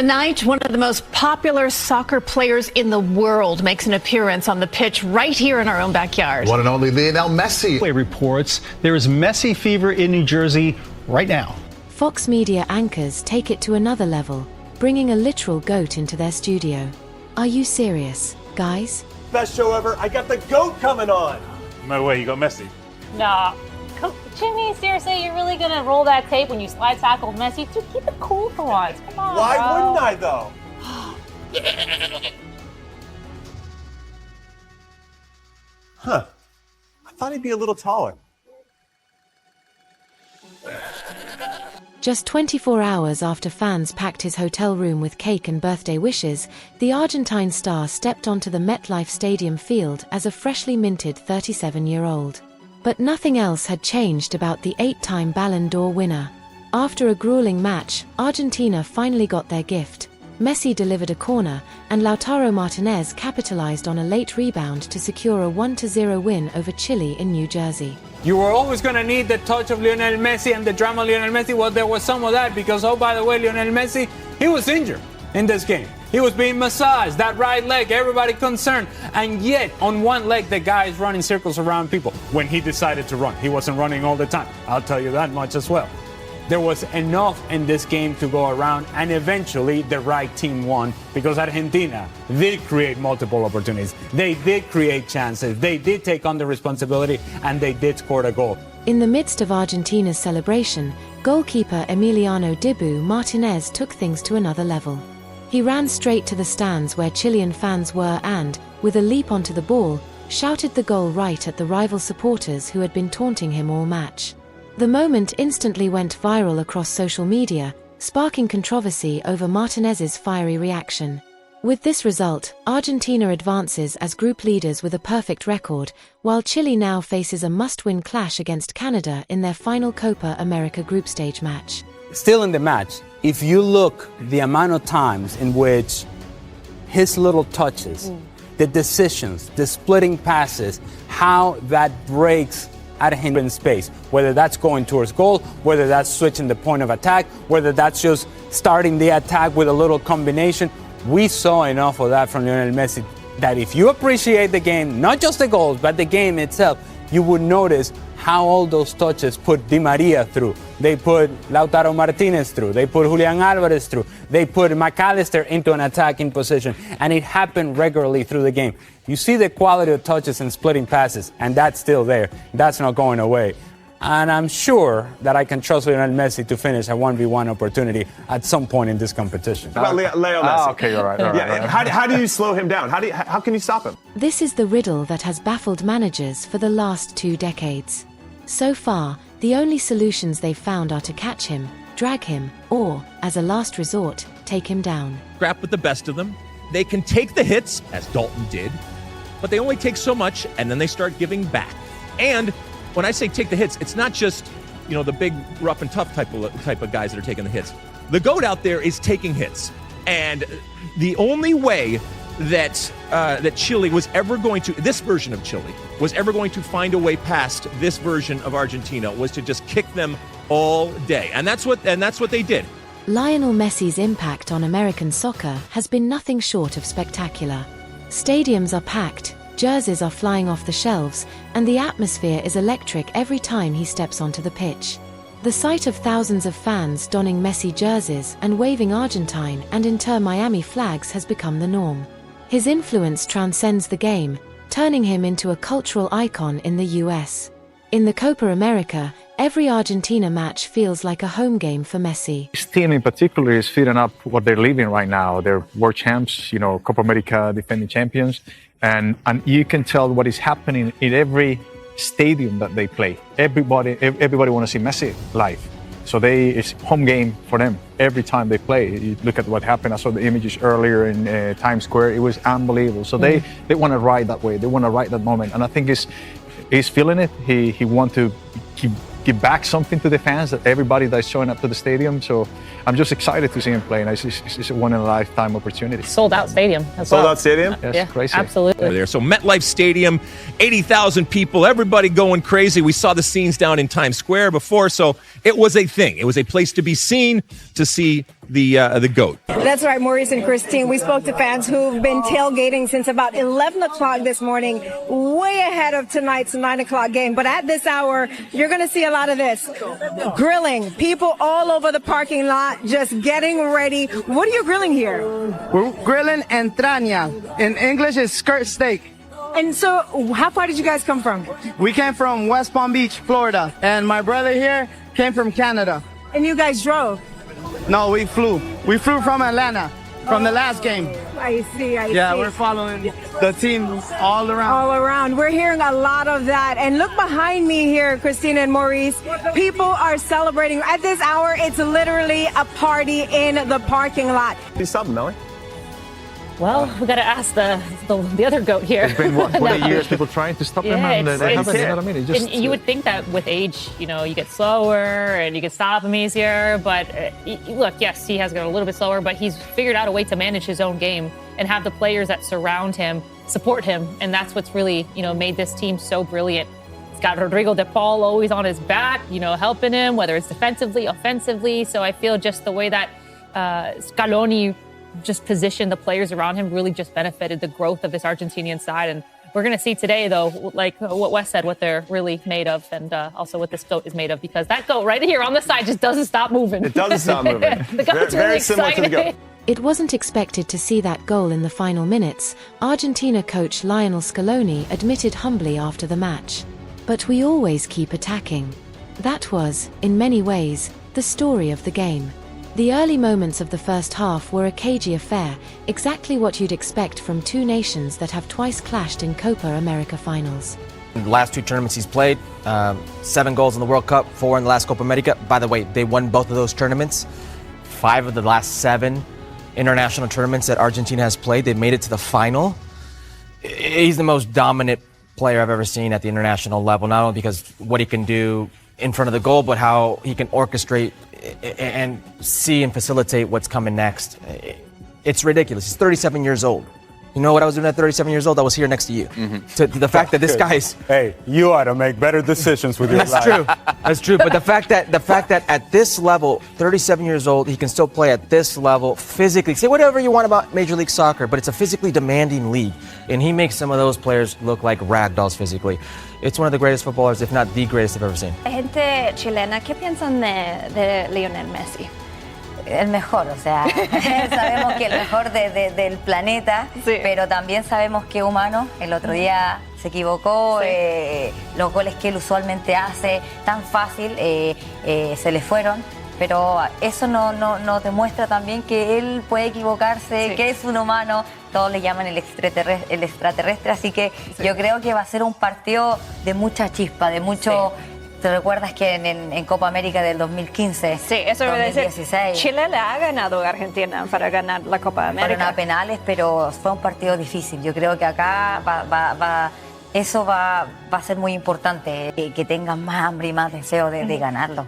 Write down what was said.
Tonight, one of the most popular soccer players in the world makes an appearance on the pitch right here in our own backyard. One and only Lionel Messi. Reports there is Messi fever in New Jersey right now. Fox Media anchors take it to another level, bringing a literal goat into their studio. Are you serious, guys? Best show ever. I got the goat coming on. No way, you got Messi. Nah. Jimmy, seriously, you're really gonna roll that tape when you slide tackle Messi? Dude, keep it cool for once. Come on, Why bro. wouldn't I, though? Huh. I thought he'd be a little taller. Just 24 hours after fans packed his hotel room with cake and birthday wishes, the Argentine star stepped onto the MetLife Stadium field as a freshly minted 37-year-old. But nothing else had changed about the 8-time Ballon d'Or winner. After a grueling match, Argentina finally got their gift. Messi delivered a corner, and Lautaro Martinez capitalized on a late rebound to secure a 1-0 win over Chile in New Jersey. You were always going to need the touch of Lionel Messi and the drama of Lionel Messi. Well, there was some of that because, oh, by the way, Lionel Messi, he was injured in this game. He was being massaged, that right leg, everybody concerned. And yet, on one leg, the guy is running circles around people. When he decided to run, he wasn't running all the time. I'll tell you that much as well. There was enough in this game to go around, and eventually the right team won because Argentina did create multiple opportunities. They did create chances. They did take on the responsibility, and they did score a goal. In the midst of Argentina's celebration, goalkeeper Emiliano Martinez took things to another level. He ran straight to the stands where Chilean fans were and, with a leap onto the ball, shouted the goal right at the rival supporters who had been taunting him all match. The moment instantly went viral across social media, sparking controversy over Martinez's fiery reaction. With this result, Argentina advances as group leaders with a perfect record, while Chile now faces a must-win clash against Canada in their final Copa America group stage match. Still in the match, if you look the amount of times in which his little touches, the decisions, the splitting passes, how that breaks Argentina in space, whether that's going towards goal, whether that's switching the point of attack, whether that's just starting the attack with a little combination. We saw enough of that from Lionel Messi that if you appreciate the game, not just the goals, but the game itself, you would notice how all those touches put Di Maria through. They put Lautaro Martinez through. They put Julian Alvarez through. They put McAllister into an attacking position. And it happened regularly through the game. You see the quality of touches and splitting passes, and that's still there. That's not going away. And I'm sure that I can trust Lionel Messi to finish a 1v1 opportunity at some point in this competition. How about Leo Messi? Okay, all right. Yeah, how do you slow him down? How can you stop him? This is the riddle that has baffled managers for the last 2 decades. So far, the only solutions they've found are to catch him, drag him, or, as a last resort, take him down. Scrap with the best of them. They can take the hits, as Dalton did, but they only take so much, and then they start giving back. And when I say take the hits, it's not just, the big rough and tough type of guys that are taking the hits. The GOAT out there is taking hits. And the only way that Chile was ever going to, this version of Chile, was ever going to find a way past this version of Argentina was to just kick them all day. And that's what they did. Lionel Messi's impact on American soccer has been nothing short of spectacular. Stadiums are packed, jerseys are flying off the shelves, and the atmosphere is electric every time he steps onto the pitch. The sight of thousands of fans donning Messi jerseys and waving Argentine and Inter Miami flags has become the norm. His influence transcends the game, turning him into a cultural icon in the US. In the Copa America, every Argentina match feels like a home game for Messi. This team in particular is feeding up what they're living right now. They're world champs, Copa America defending champions. And you can tell what is happening in every stadium that they play. Everybody wants to see Messi live. So it's home game for them every time they play. You look at what happened. I saw the images earlier in Times Square. It was unbelievable. So they want to ride that way. They want to ride that moment. And I think he's feeling it. He wants to give back something to the fans, that everybody that's showing up to the stadium. So I'm just excited to see him play. And it's a one-in-a-lifetime opportunity. Sold out stadium as well. Sold out stadium? Yes, yeah, crazy. Absolutely. There. So MetLife Stadium, 80,000 people, everybody going crazy. We saw the scenes down in Times Square before, so it was a thing. It was a place to be seen, to see the GOAT. That's right, Maurice and Christine. We spoke to fans who've been tailgating since about 11 o'clock this morning, way ahead of tonight's 9 o'clock game. But at this hour, you're going to see a lot of this. Grilling. People all over the parking lot just getting ready. What are you grilling here? We're grilling entraña. In English, it's skirt steak. And so, how far did you guys come from? We came from West Palm Beach, Florida. And my brother here came from Canada. And you guys drove? No, we flew. We flew from Atlanta, from the last game. I see, I see. Yeah, we're following the team all around. All around. We're hearing a lot of that. And look behind me here, Christina and Maurice. People are celebrating. At this hour, it's literally a party in the parking lot. Do something, Melly. Well, we got to ask the other GOAT here. It's been, what, 40 years people trying to stop him, and they haven't, you know what I mean? It just, and you would think that with age, you know, you get slower and you can stop him easier. But look, yes, he has got a little bit slower, but he's figured out a way to manage his own game and have the players that surround him support him. And that's what's really, you know, made this team so brilliant. He's got Rodrigo de Paul always on his back, you know, helping him, whether it's defensively, offensively. So I feel just the way that Scaloni just positioned the players around him really just benefited the growth of this Argentinian side. And we're going to see today, though, like what Wes said, what they're really made of, and also what this goat is made of, because that goat right here on the side just doesn't stop moving. It doesn't stop moving. The goat's really similar to the goat. It wasn't expected to see that goal in the final minutes, Argentina coach Lionel Scaloni admitted humbly after the match. But we always keep attacking. That was, in many ways, the story of the game. The early moments of the first half were a cagey affair, exactly what you'd expect from two nations that have twice clashed in Copa America finals. In the last two tournaments he's played, 7 goals in the World Cup, 4 in the last Copa America. By the way, they won both of those tournaments. 5 of the last 7 international tournaments that Argentina has played, they made it to the final. He's the most dominant player I've ever seen at the international level, not only because what he can do in front of the goal, but how he can orchestrate and see and facilitate what's coming next. It's ridiculous. He's 37 years old. You know what I was doing at 37 years old? I was here next to you. To the fact that this guy's... Hey, you ought to make better decisions with your life. That's true. That's true. But the fact that at this level, 37 years old, he can still play at this level physically. Say whatever you want about Major League Soccer, but it's a physically demanding league. And he makes some of those players look like ragdolls physically. It's one of the greatest footballers, if not the greatest I've ever seen. Gente chilena, ¿qué piensan de Lionel Messi? El mejor, o sea, sabemos que el mejor del planeta, sí. Pero también sabemos que humano. El otro día se equivocó, sí. Los goles que él usualmente hace tan fácil se le fueron, pero eso no demuestra también que él puede equivocarse, sí. Que es un humano. Todos le llaman el extraterrestre, así que sí. Yo creo que va a ser un partido de mucha chispa, de mucho... Sí. ¿Te recuerdas que en Copa América del 2015? Sí, eso 2016, Chile le ha ganado a Argentina para ganar la Copa América. Fueron a penales, pero fue un partido difícil. Yo creo que acá eso va a ser muy importante, que tengan más hambre y más deseo de ganarlo.